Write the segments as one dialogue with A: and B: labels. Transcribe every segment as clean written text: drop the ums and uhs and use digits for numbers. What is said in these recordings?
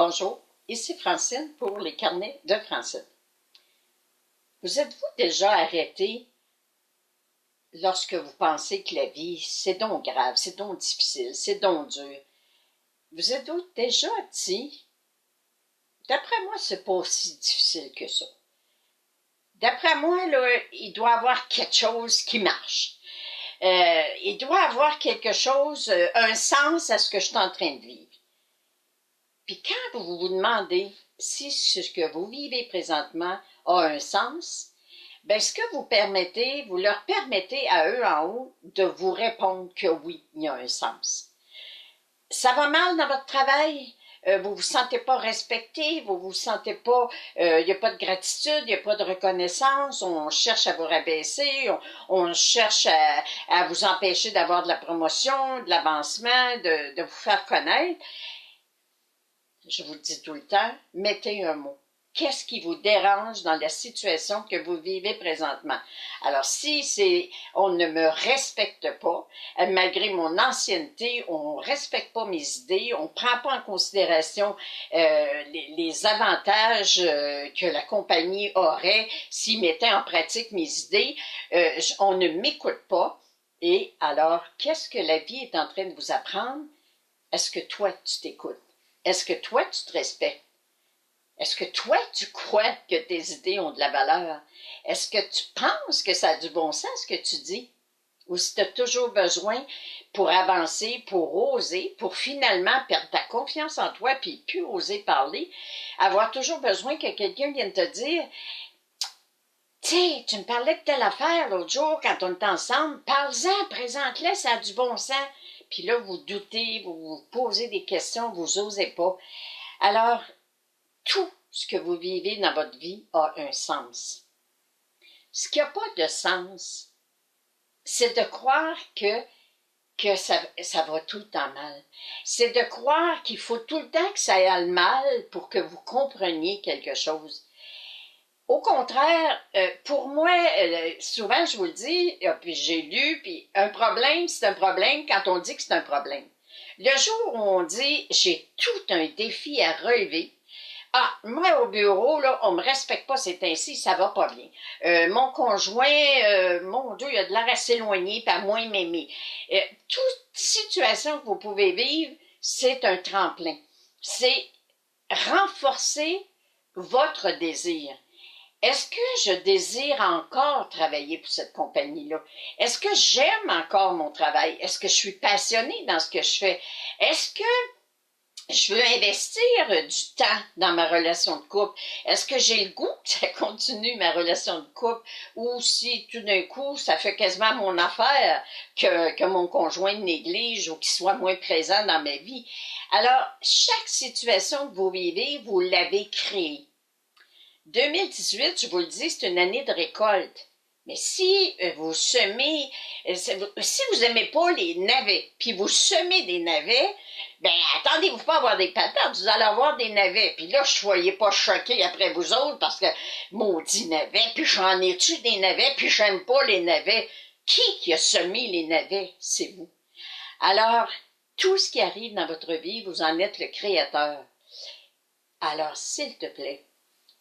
A: Bonjour, ici Francine pour les carnets de Francine. Vous êtes-vous déjà arrêté lorsque vous pensez que la vie, c'est donc grave, c'est donc difficile, c'est donc dur? Vous êtes-vous déjà dit, d'après moi, c'est pas aussi difficile que ça. D'après moi, là, il doit y avoir quelque chose qui marche. Il doit y avoir quelque chose, un sens à ce que je suis en train de vivre. Puis quand vous vous demandez si ce que vous vivez présentement a un sens, bien, ce que vous leur permettez à eux en haut de vous répondre que oui, il y a un sens. Ça va mal dans votre travail? Vous vous sentez pas respecté, vous vous sentez pas, il n'y a pas de gratitude, il n'y a pas de reconnaissance, on cherche à vous rabaisser, on cherche à vous empêcher d'avoir de la promotion, de l'avancement, de vous faire connaître. Je vous le dis tout le temps, mettez un mot. Qu'est-ce qui vous dérange dans la situation que vous vivez présentement? Alors, si on ne me respecte pas, malgré mon ancienneté, on ne respecte pas mes idées, on ne prend pas en considération les avantages que la compagnie aurait s'il mettait en pratique mes idées, on ne m'écoute pas. Et alors, qu'est-ce que la vie est en train de vous apprendre? Est-ce que toi, tu t'écoutes? Est-ce que toi, tu te respectes? Est-ce que toi, tu crois que tes idées ont de la valeur? Est-ce que tu penses que ça a du bon sens, ce que tu dis? Ou si tu as toujours besoin pour avancer, pour oser, pour finalement perdre ta confiance en toi puis plus oser parler, avoir toujours besoin que quelqu'un vienne te dire « Tiens, tu me parlais de telle affaire l'autre jour quand on était ensemble, parle-en, présente-la, ça a du bon sens. » Puis là, vous doutez, vous vous posez des questions, vous n'osez pas. Alors, tout ce que vous vivez dans votre vie a un sens. Ce qui n'a pas de sens, c'est de croire que ça va tout le temps mal. C'est de croire qu'il faut tout le temps que ça aille mal pour que vous compreniez quelque chose. Au contraire, pour moi, souvent je vous le dis, puis j'ai lu, puis un problème, c'est un problème quand on dit que c'est un problème. Le jour où on dit « j'ai tout un défi à relever », ah, moi, au bureau, là, on me respecte pas, c'est ainsi, ça va pas bien. Mon conjoint, mon Dieu, il a de l'air assez éloigné, pas moins m'aimer. Toute situation que vous pouvez vivre, c'est un tremplin. C'est renforcer votre désir. Est-ce que je désire encore travailler pour cette compagnie-là? Est-ce que j'aime encore mon travail? Est-ce que je suis passionnée dans ce que je fais? Est-ce que je veux investir du temps dans ma relation de couple? Est-ce que j'ai le goût que ça continue ma relation de couple? Ou si tout d'un coup, ça fait quasiment mon affaire que mon conjoint néglige ou qu'il soit moins présent dans ma vie? Alors, chaque situation que vous vivez, vous l'avez créée. 2018, je vous le dis, c'est une année de récolte. Mais si vous semez, si vous n'aimez pas les navets, puis vous semez des navets, ben attendez-vous pas à avoir des patates, vous allez avoir des navets. Puis là, soyez pas choqués après vous autres, parce que maudit navets, puis j'en ai-tu des navets, puis j'aime pas les navets. Qui a semé les navets? C'est vous. Alors, tout ce qui arrive dans votre vie, vous en êtes le créateur. Alors, s'il te plaît,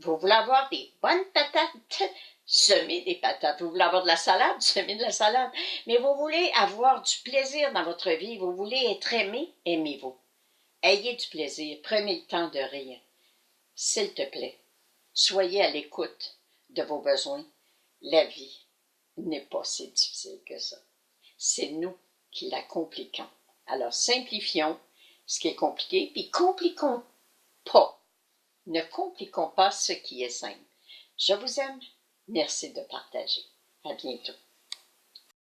A: vous voulez avoir des bonnes patates? Semez des patates. Vous voulez avoir de la salade? Semez de la salade. Mais vous voulez avoir du plaisir dans votre vie. Vous voulez être aimé? Aimez-vous. Ayez du plaisir. Prenez le temps de rire. S'il te plaît, soyez à l'écoute de vos besoins. La vie n'est pas si difficile que ça. C'est nous qui la compliquons. Alors, simplifions ce qui est compliqué, puis compliquons pas. Ne compliquons pas ce qui est simple. Je vous aime. Merci de partager. À bientôt.